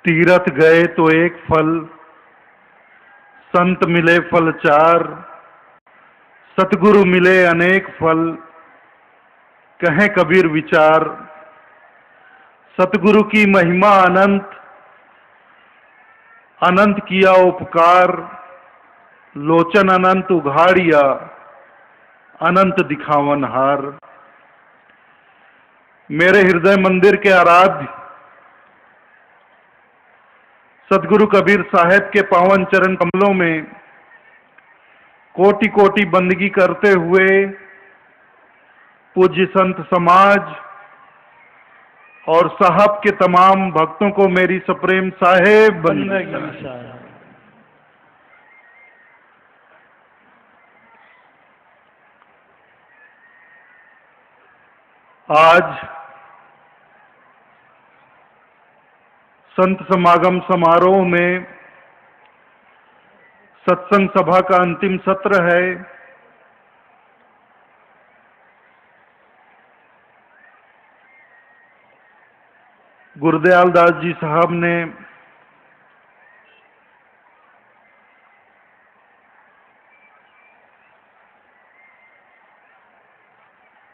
तीरथ गए तो एक फल, संत मिले फल चार, सतगुरु मिले अनेक फल, कहें कबीर विचार। सतगुरु की महिमा अनंत, अनंत किया उपकार, लोचन अनंत उघाड़िया, अनंत दिखावन हार। मेरे हृदय मंदिर के आराध्य सतगुरु कबीर साहेब के पावन चरण कमलों में कोटि कोटि बंदगी करते हुए पूज्य संत समाज और साहब के तमाम भक्तों को मेरी सप्रेम साहेब बंदगी। आज संत समागम समारोह में सत्संग सभा का अंतिम सत्र है। गुरदयाल दास जी साहब ने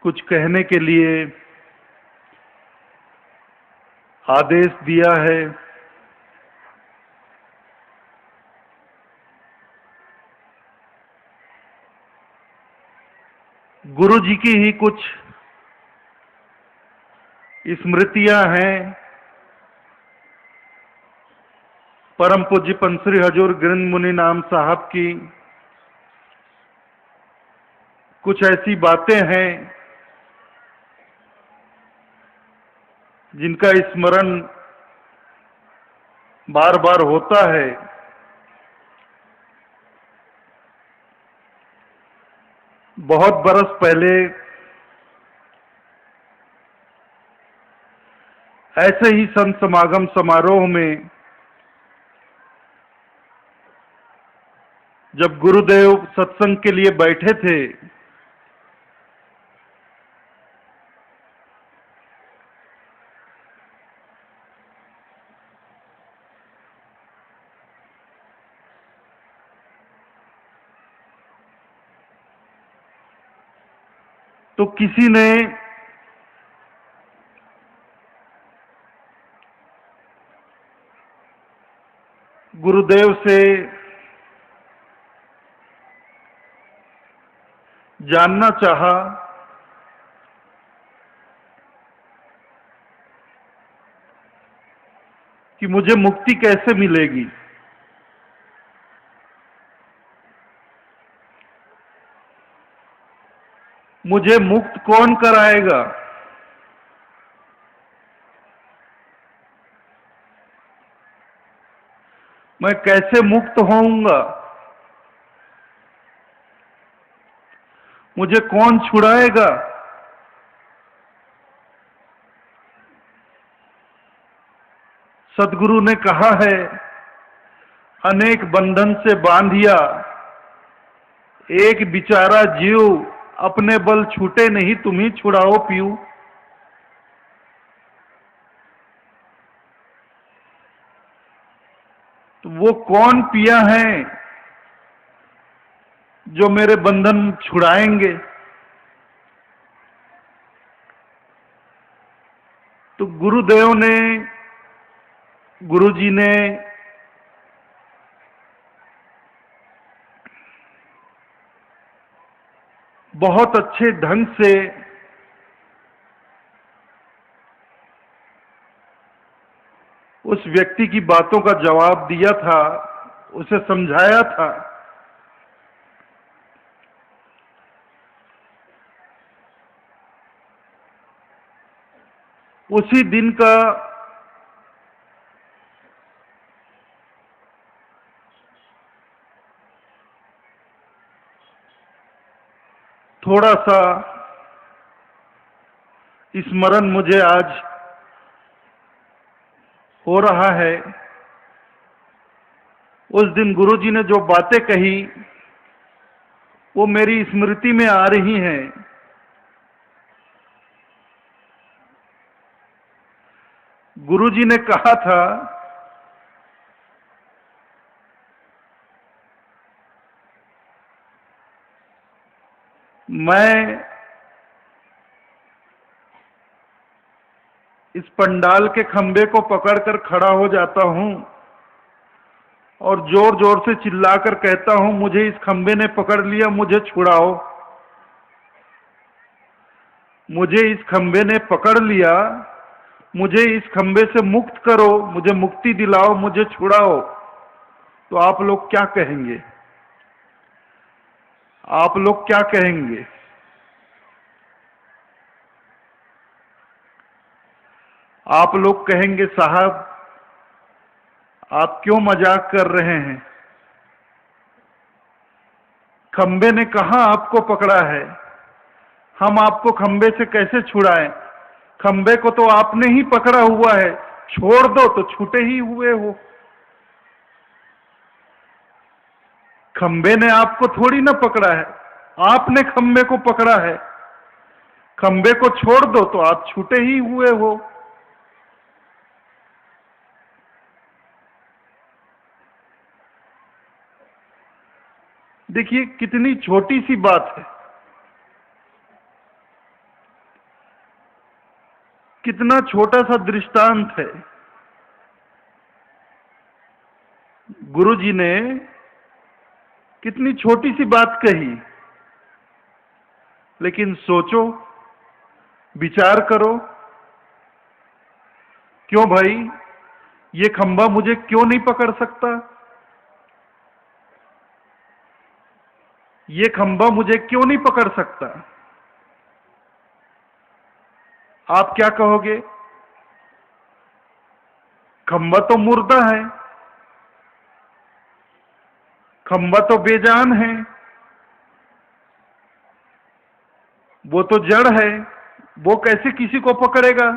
कुछ कहने के लिए आदेश दिया है। गुरु जी की ही कुछ स्मृतियां हैं। परम पूज्य पंसरी हजूर गिरन मुनि नाम साहब की कुछ ऐसी बातें हैं जिनका स्मरण बार बार होता है। बहुत बरस पहले ऐसे ही संत समागम समारोह में जब गुरुदेव सत्संग के लिए बैठे थे तो किसी ने गुरुदेव से जानना चाहा कि मुझे मुक्ति कैसे मिलेगी। मुझे मुक्त कौन कराएगा। मैं कैसे मुक्त होऊंगा। मुझे कौन छुड़ाएगा। सदगुरु ने कहा है, अनेक बंधन से बांधिया, एक बिचारा जीव, अपने बल छूटे नहीं, तुम ही छुड़ाओ पीऊ। तो वो कौन पिया है जो मेरे बंधन छुड़ाएंगे। तो गुरुदेव ने, गुरुजी ने बहुत अच्छे ढंग से उस व्यक्ति की बातों का जवाब दिया था, उसे समझाया था। उसी दिन का थोड़ा सा स्मरण मुझे आज हो रहा है। उस दिन गुरुजी ने जो बातें कही वो मेरी स्मृति में आ रही हैं। गुरुजी ने कहा था मैं इस पंडाल के खंबे को पकड़कर खड़ा हो जाता हूं और जोर जोर से चिल्लाकर कहता हूं, मुझे इस खंबे ने पकड़ लिया, मुझे छुड़ाओ। मुझे इस खंबे ने पकड़ लिया, मुझे इस खंबे से मुक्त करो, मुझे मुक्ति दिलाओ, मुझे छुड़ाओ। तो आप लोग क्या कहेंगे? आप लोग क्या कहेंगे? आप लोग कहेंगे, साहब आप क्यों मजाक कर रहे हैं? खंबे ने कहां आपको पकड़ा है? हम आपको खंबे से कैसे छुड़ाएं? खंबे को तो आपने ही पकड़ा हुआ है, छोड़ दो तो छूटे ही हुए हो। खंबे ने आपको थोड़ी ना पकड़ा है, आपने खंबे को पकड़ा है। खंबे को छोड़ दो तो आप छूटे ही हुए हो। देखिए कितनी छोटी सी बात है, कितना छोटा सा दृष्टांत है। गुरुजी ने कितनी छोटी सी बात कही, लेकिन सोचो, विचार करो, क्यों भाई ये खंबा मुझे क्यों नहीं पकड़ सकता? ये खंबा मुझे क्यों नहीं पकड़ सकता? आप क्या कहोगे? खंबा तो मुर्दा है, खंबा तो बेजान है, वो तो जड़ है, वो कैसे किसी को पकड़ेगा?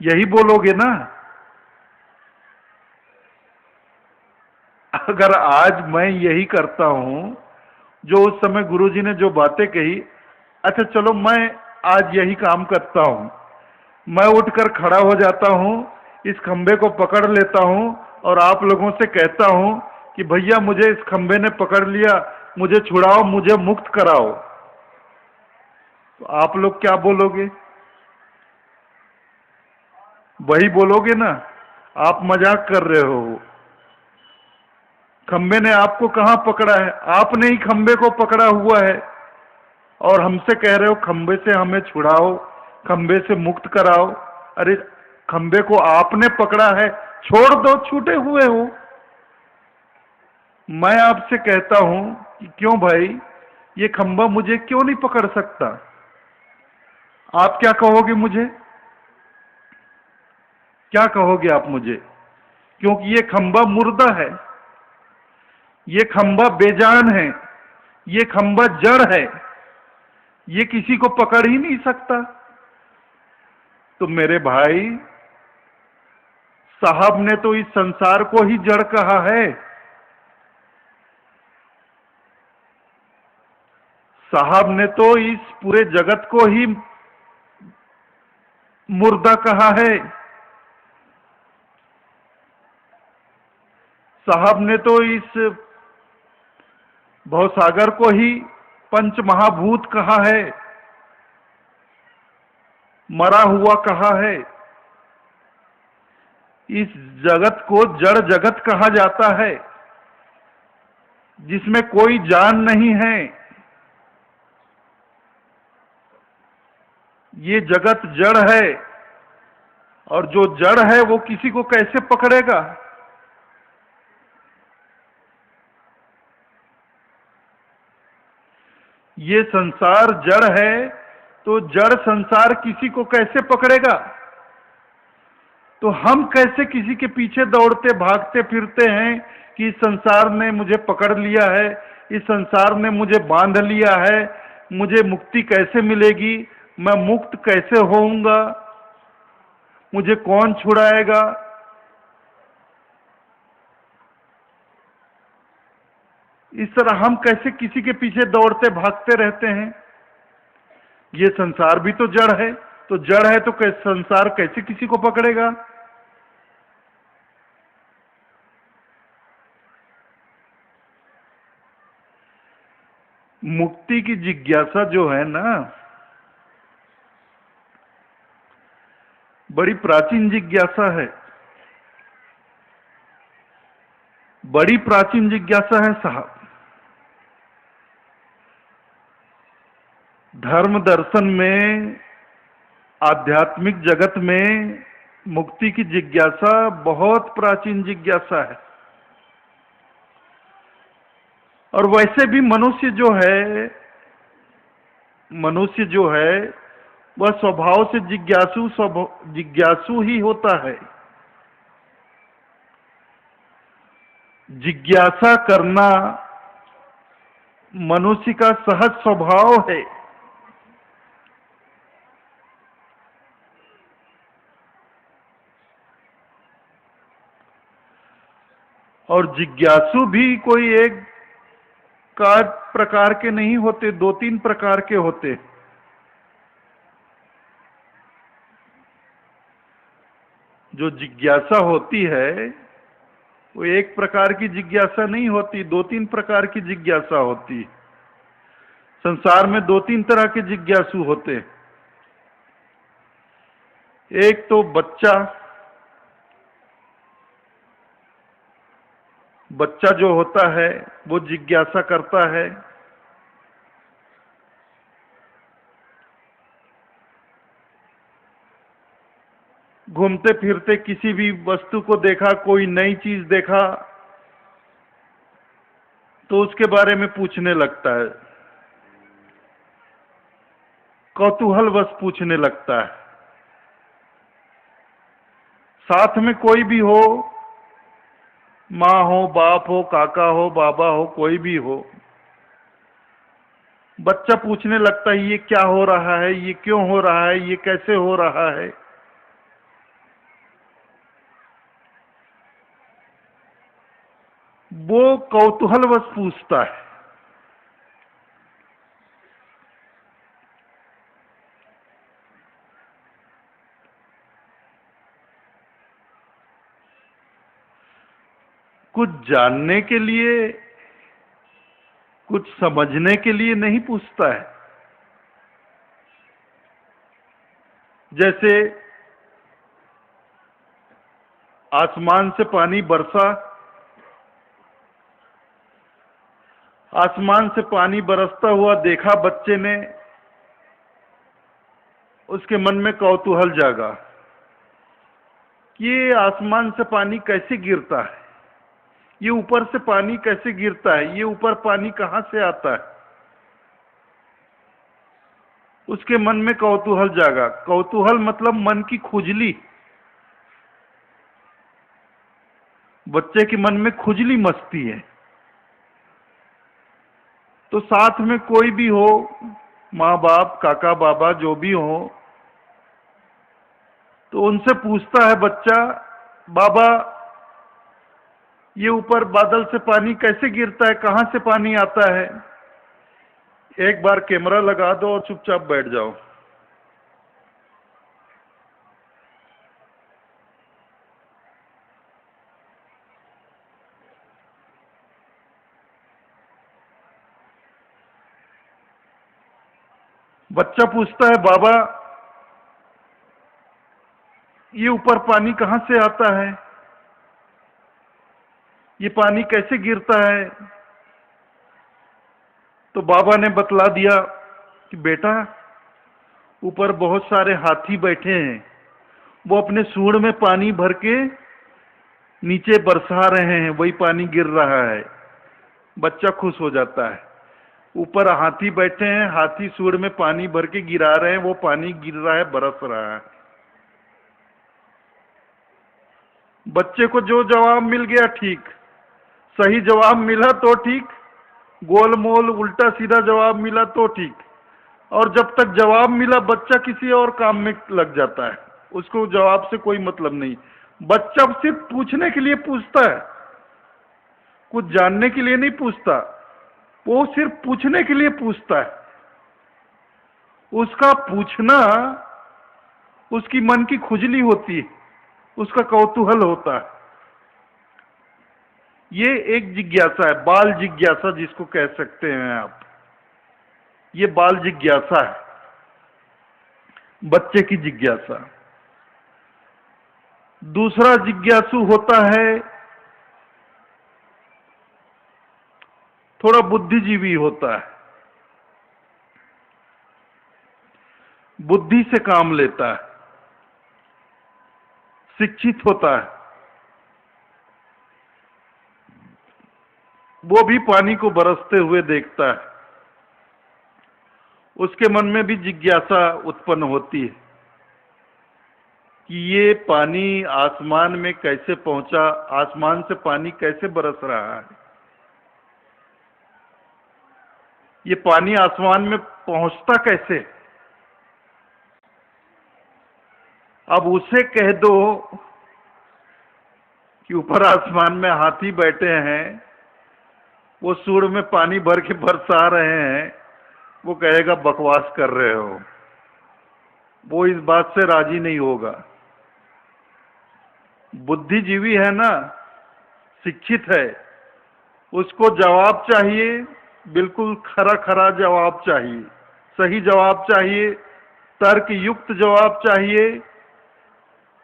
यही बोलोगे ना? अगर आज मैं यही करता हूं जो उस समय गुरुजी ने जो बातें कही, अच्छा चलो मैं आज यही काम करता हूं, मैं उठकर खड़ा हो जाता हूं, इस खंबे को पकड़ लेता हूं और आप लोगों से कहता हूं कि भैया मुझे इस खंबे ने पकड़ लिया, मुझे छुड़ाओ, मुझे मुक्त कराओ, तो आप लोग क्या बोलोगे? वही बोलोगे ना, आप मजाक कर रहे हो। खंबे ने आपको कहां पकड़ा है? आपने ही खंबे को पकड़ा हुआ है और हमसे कह रहे हो खंबे से हमें छुड़ाओ, खंबे से मुक्त कराओ। अरे खंबे को आपने पकड़ा है, छोड़ दो, छूटे हुए हो। मैं आपसे कहता हूं कि क्यों भाई ये खंबा मुझे क्यों नहीं पकड़ सकता? आप क्या कहोगे मुझे? क्या कहोगे आप मुझे? क्योंकि ये खंबा मुर्दा है, ये खंबा बेजान है, ये खंबा जड़ है, ये किसी को पकड़ ही नहीं सकता। तो मेरे भाई, साहब ने तो इस संसार को ही जड़ कहा है, साहब ने तो इस पूरे जगत को ही मुर्दा कहा है, साहब ने तो इस भवसागर को ही पंच महाभूत कहा है, मरा हुआ कहा है। इस जगत को जड़ जगत कहा जाता है, जिसमें कोई जान नहीं है। ये जगत जड़ है और जो जड़ है वो किसी को कैसे पकड़ेगा? ये संसार जड़ है तो जड़ संसार किसी को कैसे पकड़ेगा? तो हम कैसे किसी के पीछे दौड़ते भागते फिरते हैं कि इस संसार ने मुझे पकड़ लिया है, इस संसार ने मुझे बांध लिया है, मुझे मुक्ति कैसे मिलेगी, मैं मुक्त कैसे होऊंगा, मुझे कौन छुड़ाएगा? इस तरह हम कैसे किसी के पीछे दौड़ते भागते रहते हैं? ये संसार भी तो जड़ है, तो जड़ है तो संसार कैसे किसी को पकड़ेगा? मुक्ति की जिज्ञासा जो है ना, बड़ी प्राचीन जिज्ञासा है, बड़ी प्राचीन जिज्ञासा है साहब। धर्म दर्शन में, आध्यात्मिक जगत में मुक्ति की जिज्ञासा बहुत प्राचीन जिज्ञासा है। और वैसे भी मनुष्य जो है वह स्वभाव से जिज्ञासु ही होता है। जिज्ञासा करना मनुष्य का सहज स्वभाव है। और जिज्ञासु भी कोई एक प्रकार के नहीं होते, 2-3 प्रकार के होते। जो जिज्ञासा होती है वो एक प्रकार की जिज्ञासा नहीं होती, 2-3 प्रकार की जिज्ञासा होती। संसार में 2-3 तरह के जिज्ञासु होते। एक तो बच्चा जो होता है वो जिज्ञासा करता है। घूमते फिरते किसी भी वस्तु को देखा, कोई नई चीज देखा तो उसके बारे में पूछने लगता है, कौतूहलवश पूछने लगता है। साथ में कोई भी हो, माँ हो, बाप हो, काका हो, बाबा हो, कोई भी हो, बच्चा पूछने लगता है ये क्या हो रहा है, ये क्यों हो रहा है, ये कैसे हो रहा है। वो कौतूहलवश पूछता है। कुछ जानने के लिए, कुछ समझने के लिए नहीं पूछता है। जैसे आसमान से पानी बरसा, आसमान से पानी बरसता हुआ देखा बच्चे ने, उसके मन में कौतूहल जागा कि ये आसमान से पानी कैसे गिरता है, ये ऊपर से पानी कैसे गिरता है, ये ऊपर पानी कहां से आता है। उसके मन में कौतूहल जागा। कौतूहल मतलब मन की खुजली। बच्चे के मन में खुजली मचती है। तो साथ में कोई भी हो, माँ बाप, काका बाबा जो भी हो, तो उनसे पूछता है बच्चा, बाबा ये ऊपर बादल से पानी कैसे गिरता है, कहां से पानी आता है। एक बार कैमरा लगा दो और चुपचाप बैठ जाओ। बच्चा पूछता है, बाबा ये ऊपर पानी कहां से आता है, ये पानी कैसे गिरता है। तो बाबा ने बतला दिया कि बेटा ऊपर बहुत सारे हाथी बैठे हैं, वो अपने सूंड में पानी भर के नीचे बरसा रहे हैं, वही पानी गिर रहा है। बच्चा खुश हो जाता है। ऊपर हाथी बैठे हैं, हाथी सूंड में पानी भर के गिरा रहे हैं, वो पानी गिर रहा है, बरस रहा है। बच्चे को जो जवाब मिल गया ठीक, सही जवाब मिला तो ठीक, गोलमोल उल्टा सीधा जवाब मिला तो ठीक। और जब तक जवाब मिला बच्चा किसी और काम में लग जाता है, उसको जवाब से कोई मतलब नहीं। बच्चा सिर्फ पूछने के लिए पूछता है, कुछ जानने के लिए नहीं पूछता, वो सिर्फ पूछने के लिए पूछता है। उसका पूछना उसकी मन की खुजली होती है, उसका कौतूहल होता है। ये एक जिज्ञासा है, बाल जिज्ञासा जिसको कह सकते हैं आप। ये बाल जिज्ञासा है, बच्चे की जिज्ञासा। दूसरा जिज्ञासु होता है थोड़ा बुद्धिजीवी होता है, बुद्धि से काम लेता है, शिक्षित होता है। वो भी पानी को बरसते हुए देखता है, उसके मन में भी जिज्ञासा उत्पन्न होती है कि ये पानी आसमान में कैसे पहुंचा, आसमान से पानी कैसे बरस रहा है, ये पानी आसमान में पहुंचता कैसे। अब उसे कह दो कि ऊपर आसमान में हाथी बैठे हैं, वो सूंड में पानी भर के बरसा रहे हैं, वो कहेगा बकवास कर रहे हो, वो इस बात से राजी नहीं होगा। बुद्धिजीवी है ना, शिक्षित है, उसको जवाब चाहिए, बिल्कुल खरा खरा जवाब चाहिए, सही जवाब चाहिए, तर्क युक्त जवाब चाहिए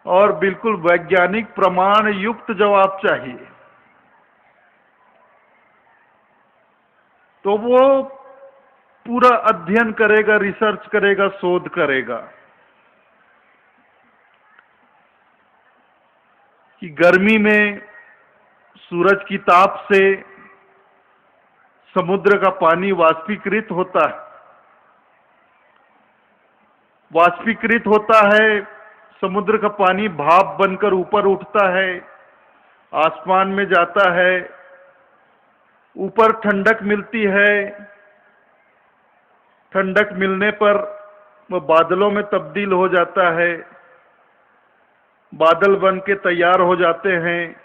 और बिल्कुल वैज्ञानिक प्रमाण युक्त जवाब चाहिए। तो वो पूरा अध्ययन करेगा, रिसर्च करेगा, शोध करेगा कि गर्मी में सूरज की ताप से समुद्र का पानी वाष्पीकृत होता है, वाष्पीकृत होता है, समुद्र का पानी भाप बनकर ऊपर उठता है, आसमान में जाता है, ऊपर ठंडक मिलती है, ठंडक मिलने पर वह बादलों में तब्दील हो जाता है, बादल बन के तैयार हो जाते हैं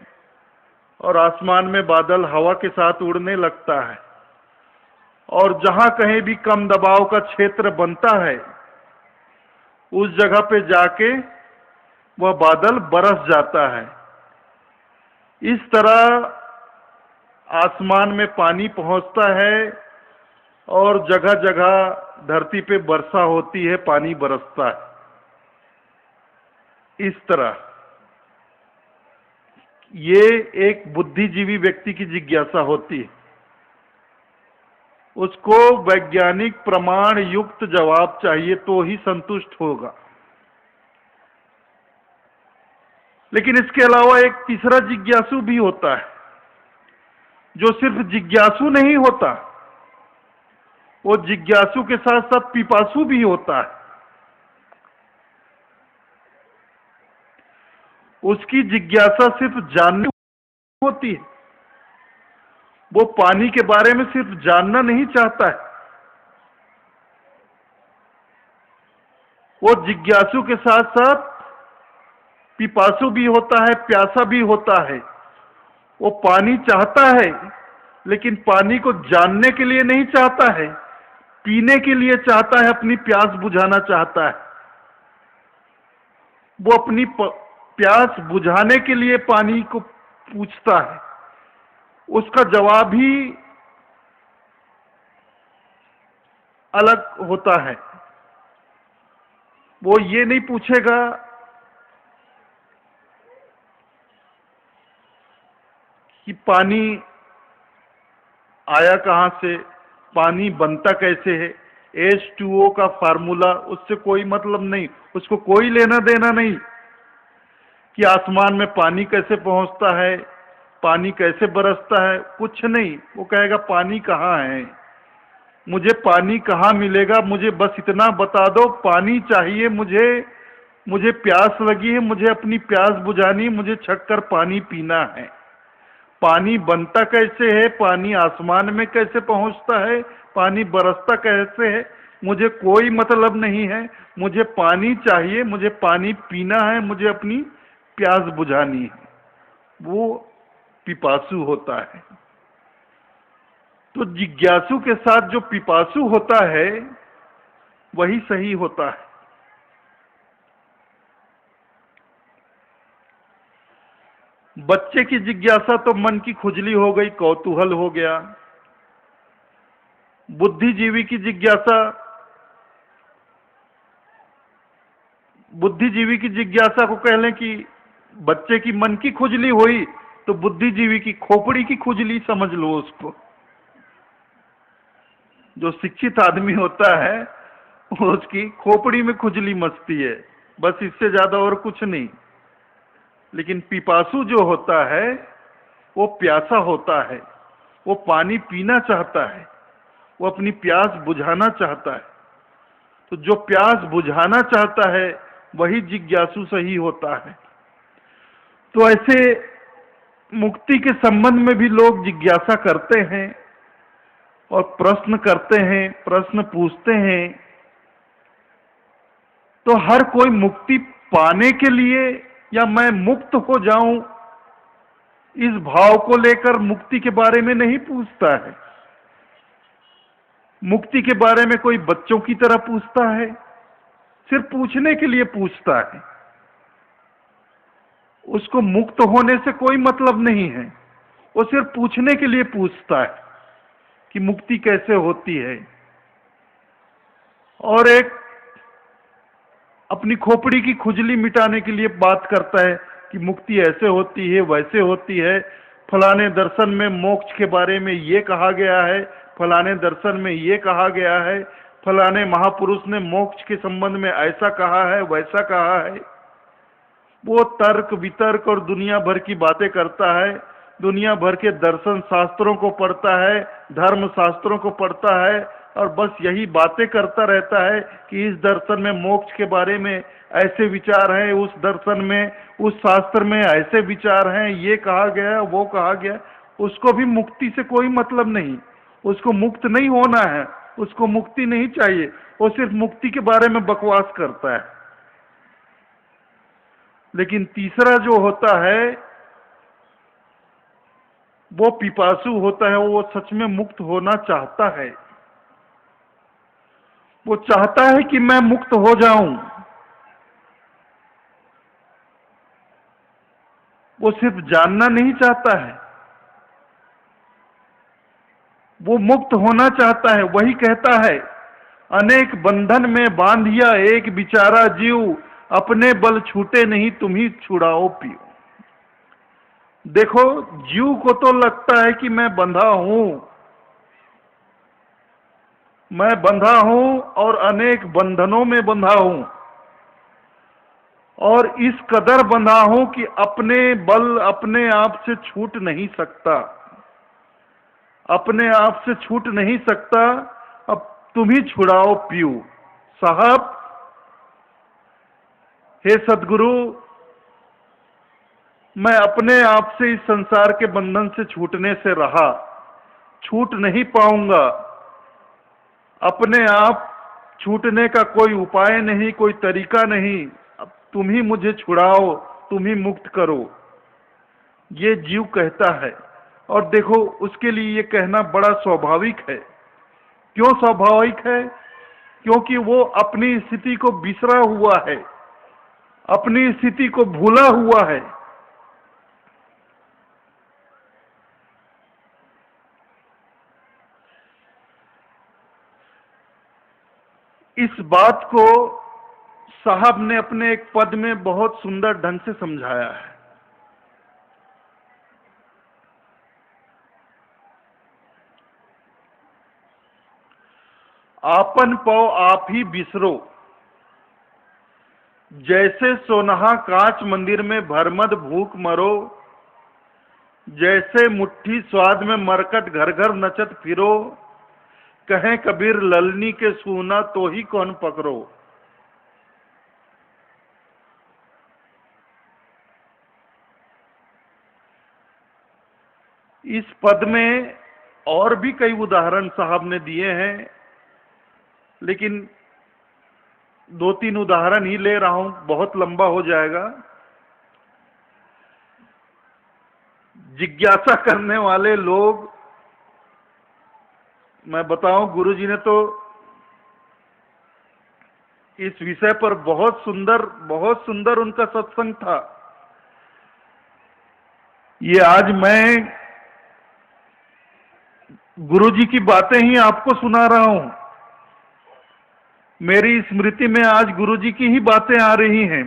और आसमान में बादल हवा के साथ उड़ने लगता है और जहां कहीं भी कम दबाव का क्षेत्र बनता है उस जगह पे जाके वह बादल बरस जाता है। इस तरह आसमान में पानी पहुंचता है और जगह जगह धरती पे वर्षा होती है, पानी बरसता है। इस तरह ये एक बुद्धिजीवी व्यक्ति की जिज्ञासा होती है, उसको वैज्ञानिक प्रमाण युक्त जवाब चाहिए तो ही संतुष्ट होगा। लेकिन इसके अलावा एक तीसरा जिज्ञासु भी होता है जो सिर्फ जिज्ञासु नहीं होता, वो जिज्ञासु के साथ साथ पिपासु भी होता है। उसकी जिज्ञासा सिर्फ जानने होती है, वो पानी के बारे में सिर्फ जानना नहीं चाहता है, वो जिज्ञासु के साथ साथ पिपासु भी होता है, प्यासा भी होता है। वो पानी चाहता है लेकिन पानी को जानने के लिए नहीं चाहता है, पीने के लिए चाहता है, अपनी प्यास बुझाना चाहता है। वो अपनी प्यास बुझाने के लिए पानी को पूछता है, उसका जवाब ही अलग होता है। वो ये नहीं पूछेगा कि पानी आया कहां से, पानी बनता कैसे है, H2O का फार्मूला, उससे कोई मतलब नहीं, उसको कोई लेना देना नहीं कि आसमान में पानी कैसे पहुंचता है, पानी कैसे बरसता है, कुछ नहीं। वो कहेगा पानी कहाँ है, मुझे पानी कहाँ मिलेगा, मुझे बस इतना बता दो, पानी चाहिए मुझे, मुझे प्यास लगी है, मुझे अपनी प्यास बुझानी, मुझे छककर पानी पीना है। पानी बनता कैसे है, पानी आसमान में कैसे पहुंचता है, पानी बरसता कैसे है, मुझे कोई मतलब नहीं है, मुझे पानी चाहिए, मुझे पानी पीना है, मुझे अपनी प्यास बुझानी है। वो पिपासु होता है। तो जिज्ञासु के साथ जो पिपासु होता है वही सही होता है। बच्चे की जिज्ञासा तो मन की खुजली हो गई, कौतूहल हो गया, बुद्धिजीवी की जिज्ञासा, बुद्धिजीवी की जिज्ञासा को कह लें कि बच्चे की मन की खुजली हुई तो बुद्धिजीवी की खोपड़ी की खुजली समझ लो उसको। जो शिक्षित आदमी होता है उसकी खोपड़ी में खुजली मचती है, बस इससे ज्यादा और कुछ नहीं। लेकिन पिपासु जो होता है वो प्यासा होता है, वो पानी पीना चाहता है, वो अपनी प्यास बुझाना चाहता है। तो जो प्यास बुझाना चाहता है वही जिज्ञासु सही होता है। तो ऐसे मुक्ति के संबंध में भी लोग जिज्ञासा करते हैं और प्रश्न करते हैं, प्रश्न पूछते हैं। तो हर कोई मुक्ति पाने के लिए या मैं मुक्त हो जाऊं इस भाव को लेकर मुक्ति के बारे में नहीं पूछता है। मुक्ति के बारे में कोई बच्चों की तरह पूछता है, सिर्फ पूछने के लिए पूछता है। उसको मुक्त होने से कोई मतलब नहीं है, वो सिर्फ पूछने के लिए पूछता है कि मुक्ति कैसे होती है। और एक अपनी खोपड़ी की खुजली मिटाने के लिए बात करता है कि मुक्ति ऐसे होती है, वैसे होती है, फलाने दर्शन में मोक्ष के बारे में ये कहा गया है, फलाने दर्शन में ये कहा गया है, फलाने महापुरुष ने मोक्ष के संबंध में ऐसा कहा है, वैसा कहा है। वो तर्क वितर्क और दुनिया भर की बातें करता है, दुनिया भर के दर्शन शास्त्रों को पढ़ता है, धर्म शास्त्रों को पढ़ता है और बस यही बातें करता रहता है कि इस दर्शन में मोक्ष के बारे में ऐसे विचार हैं, उस दर्शन में, उस शास्त्र में ऐसे विचार हैं, ये कहा गया, वो कहा गया। उसको भी मुक्ति से कोई मतलब नहीं, उसको मुक्त नहीं होना है, उसको मुक्ति नहीं चाहिए, वो सिर्फ मुक्ति के बारे में बकवास करता है। लेकिन तीसरा जो होता है वो पिपासु होता है, वो सच में मुक्त होना चाहता है। वो चाहता है कि मैं मुक्त हो जाऊं। वो सिर्फ जानना नहीं चाहता है, वो मुक्त होना चाहता है। वही कहता है, अनेक बंधन में बांधिया एक बिचारा जीव, अपने बल छूटे नहीं तुम ही छुड़ाओ पियो। देखो, जीव को तो लगता है कि मैं बंधा हूं, मैं बंधा हूं और अनेक बंधनों में बंधा हूं और इस कदर बंधा हूं कि अपने बल अपने आप से छूट नहीं सकता, अपने आप से छूट नहीं सकता। अब तुम ही छुड़ाओ पियो। साहब, हे सदगुरु, मैं अपने आप से इस संसार के बंधन से छूटने से रहा, छूट नहीं पाऊंगा। अपने आप छूटने का कोई उपाय नहीं, कोई तरीका नहीं। अब तुम ही मुझे छुड़ाओ, तुम ही मुक्त करो, ये जीव कहता है। और देखो, उसके लिए ये कहना बड़ा स्वाभाविक है। क्यों स्वाभाविक है? क्योंकि वो अपनी स्थिति को बिसरा हुआ है, अपनी स्थिति को भूला हुआ है। इस बात को साहब ने अपने एक पद में बहुत सुंदर ढंग से समझाया है। आपन पौ आप ही बिसरो, जैसे सोनहा कांच मंदिर में भरमद भूख मरो, जैसे मुट्ठी स्वाद में मरकट घर घर नचत फिरो, कहें कबीर ललनी के सूना तो ही कौन पकड़ो। इस पद में और भी कई उदाहरण साहब ने दिए हैं, लेकिन 2-3 उदाहरण ही ले रहा हूं, बहुत लंबा हो जाएगा। जिज्ञासा करने वाले लोग, मैं बताऊं, गुरुजी ने तो इस विषय पर बहुत सुंदर उनका सत्संग था। ये आज मैं गुरुजी की बातें ही आपको सुना रहा हूं। मेरी स्मृति में आज गुरुजी की ही बातें आ रही हैं।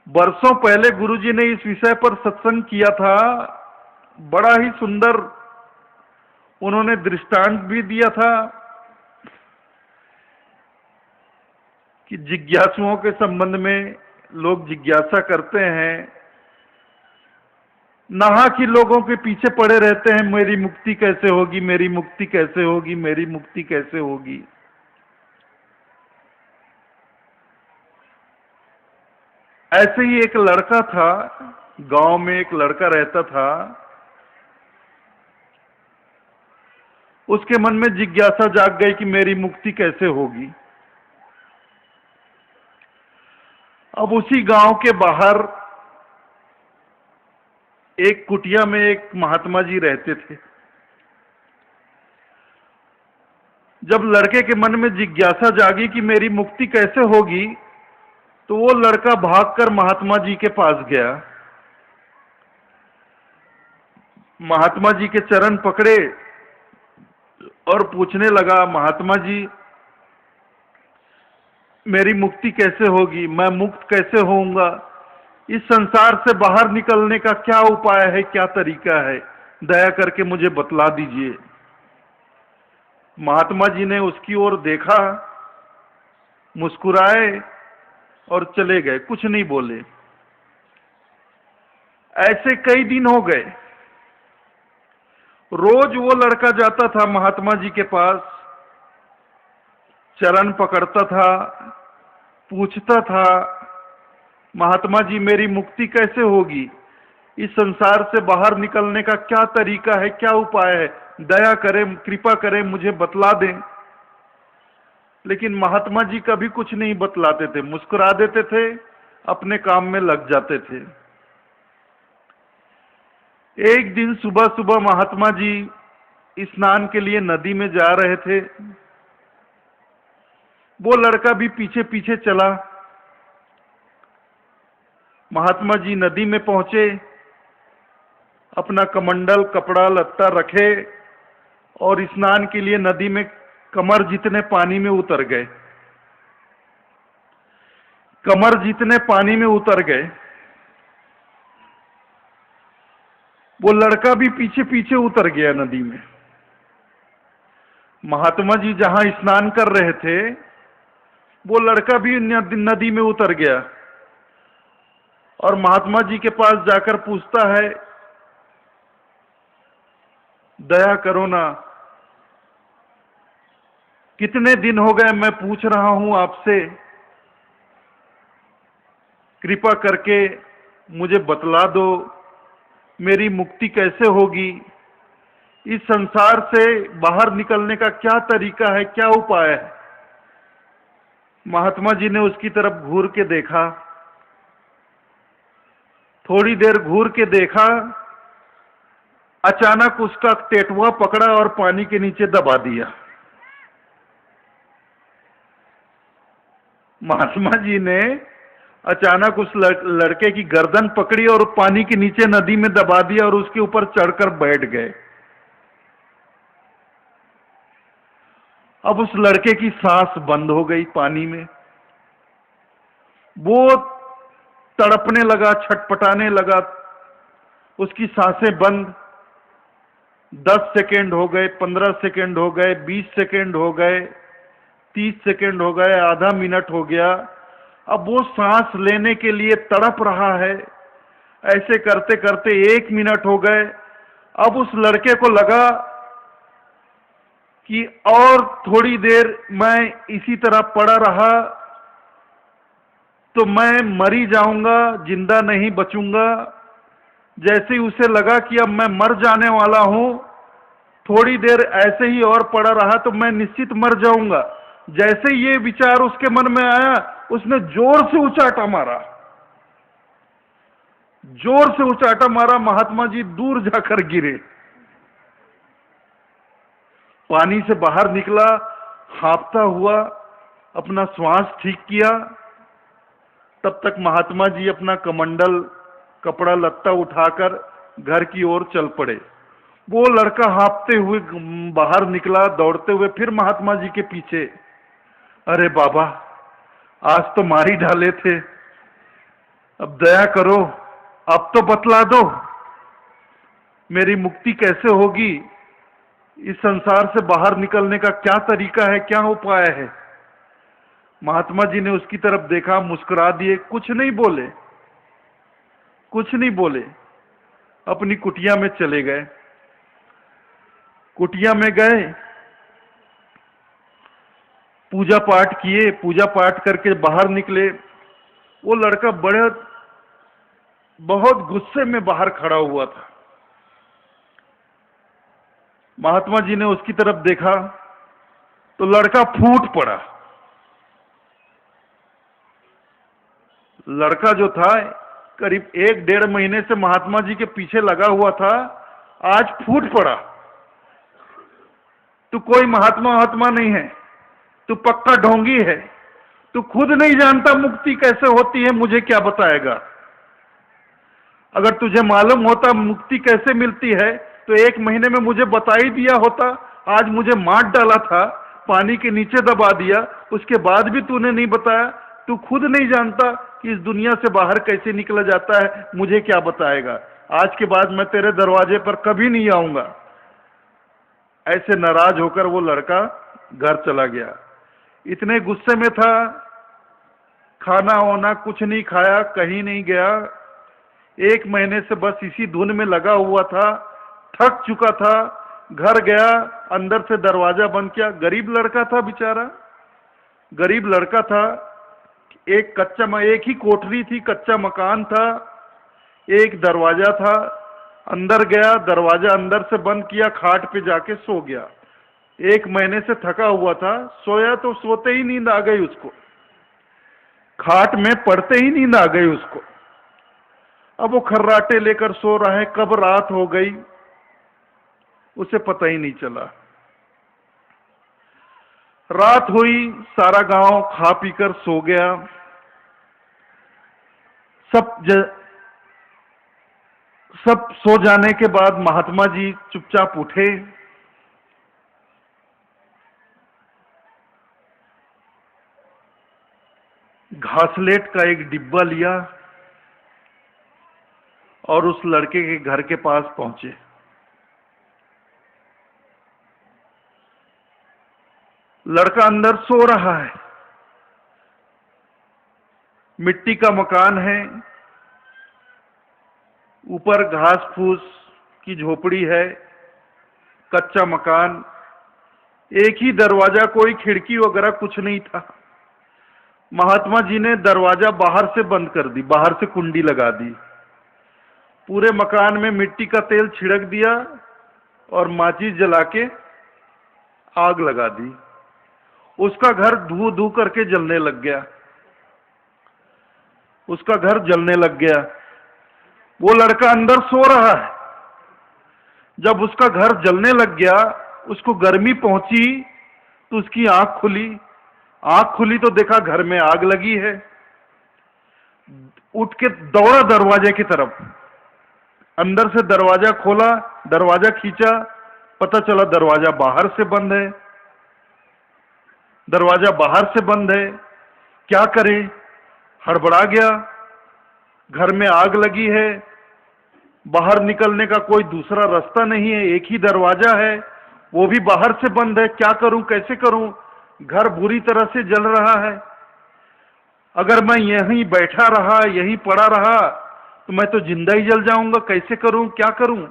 वर्षों पहले गुरुजी ने इस विषय पर सत्संग किया था। बड़ा ही सुंदर उन्होंने दृष्टांत भी दिया था कि जिज्ञासुओं के संबंध में लोग जिज्ञासा करते हैं, नहा कि लोगों के पीछे पड़े रहते हैं, मेरी मुक्ति कैसे होगी, मेरी मुक्ति कैसे होगी, मेरी मुक्ति कैसे होगी। ऐसे ही एक लड़का था, गांव में एक लड़का रहता था। उसके मन में जिज्ञासा जाग गई कि मेरी मुक्ति कैसे होगी। अब उसी गांव के बाहर एक कुटिया में एक महात्मा जी रहते थे। जब लड़के के मन में जिज्ञासा जागी कि मेरी मुक्ति कैसे होगी, तो वो लड़का भागकर महात्मा जी के पास गया। महात्मा जी के चरण पकड़े और पूछने लगा, महात्मा जी मेरी मुक्ति कैसे होगी, मैं मुक्त कैसे होऊंगा, इस संसार से बाहर निकलने का क्या उपाय है, क्या तरीका है, दया करके मुझे बतला दीजिए। महात्मा जी ने उसकी ओर देखा, मुस्कुराए और चले गए, कुछ नहीं बोले। ऐसे कई दिन हो गए। रोज वो लड़का जाता था महात्मा जी के पास, चरण पकड़ता था, पूछता था, महात्मा जी मेरी मुक्ति कैसे होगी, इस संसार से बाहर निकलने का क्या तरीका है, क्या उपाय है, दया करें, कृपा करें, मुझे बतला दें। लेकिन महात्मा जी कभी कुछ नहीं बतलाते थे, मुस्कुरा देते थे, अपने काम में लग जाते थे। एक दिन सुबह सुबह महात्मा जी स्नान के लिए नदी में जा रहे थे। वो लड़का भी पीछे पीछे चला। महात्मा जी नदी में पहुंचे, अपना कमंडल कपड़ा लत्ता रखे और स्नान के लिए नदी में कमर जितने पानी में उतर गए। कमर जितने पानी में उतर गए। वो लड़का भी पीछे पीछे उतर गया नदी में। महात्मा जी जहां स्नान कर रहे थे, वो लड़का भी नदी में उतर गया और महात्मा जी के पास जाकर पूछता है, दया करो ना, कितने दिन हो गए मैं पूछ रहा हूं आपसे, कृपा करके मुझे बतला दो, मेरी मुक्ति कैसे होगी, इस संसार से बाहर निकलने का क्या तरीका है, क्या उपाय है। महात्मा जी ने उसकी तरफ घूर के देखा, थोड़ी देर घूर के देखा, अचानक उसका टेटुआ पकड़ा और पानी के नीचे दबा दिया। महात्मा जी ने अचानक उस लड़के की गर्दन पकड़ी और पानी के नीचे नदी में दबा दिया और उसके ऊपर चढ़कर बैठ गए। अब उस लड़के की सांस बंद हो गई पानी में। वो तड़पने लगा, छटपटाने लगा, उसकी सांसें बंद। 10 सेकेंड हो गए, 15 सेकेंड हो गए, 20 सेकेंड हो गए, 30 सेकेंड हो गए, आधा मिनट हो गया। अब वो सांस लेने के लिए तड़प रहा है। ऐसे करते करते 1 मिनट हो गए। अब उस लड़के को लगा कि और थोड़ी देर मैं इसी तरह पड़ा रहा तो मैं मर ही जाऊंगा, जिंदा नहीं बचूंगा। जैसे ही उसे लगा कि अब मैं मर जाने वाला हूं, थोड़ी देर ऐसे ही और पड़ा रहा तो मैं निश्चित मर जाऊंगा। जैसे ये विचार उसके मन में आया, उसने जोर से उचाटा मारा, जोर से उचाटा मारा। महात्मा जी दूर जाकर गिरे। पानी से बाहर निकला, हांफता हुआ अपना श्वास ठीक किया। तब तक महात्मा जी अपना कमंडल कपड़ा लत्ता उठाकर घर की ओर चल पड़े। वो लड़का हाँफते हुए बाहर निकला, दौड़ते हुए फिर महात्मा जी के पीछे। अरे बाबा, आज तो मार ही डाले थे, अब दया करो, अब तो बतला दो मेरी मुक्ति कैसे होगी, इस संसार से बाहर निकलने का क्या तरीका है, क्या उपाय है। महात्मा जी ने उसकी तरफ देखा, मुस्कुरा दिए, कुछ नहीं बोले, कुछ नहीं बोले, अपनी कुटिया में चले गए। कुटिया में गए, पूजा पाठ किए, पूजा पाठ करके बाहर निकले। वो लड़का बहुत गुस्से में बाहर खड़ा हुआ था। महात्मा जी ने उसकी तरफ देखा तो लड़का फूट पड़ा। लड़का जो था करीब 1-1.5 महीने से महात्मा जी के पीछे लगा हुआ था, आज फूट पड़ा। तू कोई महात्मा नहीं है, तू पक्का ढोंगी है, तू खुद नहीं जानता मुक्ति कैसे होती है, मुझे क्या बताएगा। अगर तुझे मालूम होता मुक्ति कैसे मिलती है तो 1 महीने में मुझे बता ही दिया होता। आज मुझे मार डाला था, पानी के नीचे दबा दिया, उसके बाद भी तूने नहीं बताया। तू खुद नहीं जानता कि इस दुनिया से बाहर कैसे निकला जाता है, मुझे क्या बताएगा। आज के बाद मैं तेरे दरवाजे पर कभी नहीं आऊंगा। ऐसे नाराज होकर वो लड़का घर चला गया। इतने गुस्से में था, खाना वाना कुछ नहीं खाया, कहीं नहीं गया। 1 महीने से बस इसी धुन में लगा हुआ था, थक चुका था। घर गया, अंदर से दरवाजा बंद किया। गरीब लड़का था बेचारा, गरीब लड़का था। एक ही कोठरी थी, कच्चा मकान था, एक दरवाजा था। अंदर गया, दरवाजा अंदर से बंद किया, खाट पे जाके सो गया। 1 महीने से थका हुआ था, सोया तो सोते ही नींद आ गई उसको, खाट में पड़ते ही नींद आ गई उसको। अब वो खर्राटे लेकर सो रहा है, कब रात हो गई उसे पता ही नहीं चला। रात हुई, सारा गांव खा पीकर सो गया। सब सो जाने के बाद महात्मा जी चुपचाप उठे। घासलेट का एक डिब्बा लिया और उस लड़के के घर के पास पहुंचे। लड़का अंदर सो रहा है, मिट्टी का मकान है, ऊपर घास फूस की झोपड़ी है, कच्चा मकान, एक ही दरवाजा, कोई खिड़की वगैरह कुछ नहीं था। महात्मा जी ने दरवाजा बाहर से बंद कर दी, बाहर से कुंडी लगा दी, पूरे मकान में मिट्टी का तेल छिड़क दिया और माचिस जला के आग लगा दी। उसका घर धू धू करके जलने लग गया, उसका घर जलने लग गया। वो लड़का अंदर सो रहा है। जब उसका घर जलने लग गया, उसको गर्मी पहुंची तो उसकी आंख खुली। आंख खुली तो देखा घर में आग लगी है। उठ के दौड़ा दरवाजे की तरफ, अंदर से दरवाजा खोला, दरवाजा खींचा, पता चला दरवाजा बाहर से बंद है। दरवाजा बाहर से बंद है, क्या करे, हड़बड़ा गया। घर में आग लगी है, बाहर निकलने का कोई दूसरा रास्ता नहीं है, एक ही दरवाजा है, वो भी बाहर से बंद है। क्या करूं, कैसे करूं, घर बुरी तरह से जल रहा है। अगर मैं यहीं बैठा रहा, यहीं पड़ा रहा तो मैं तो जिंदा ही जल जाऊंगा। कैसे करूं, क्या करूं।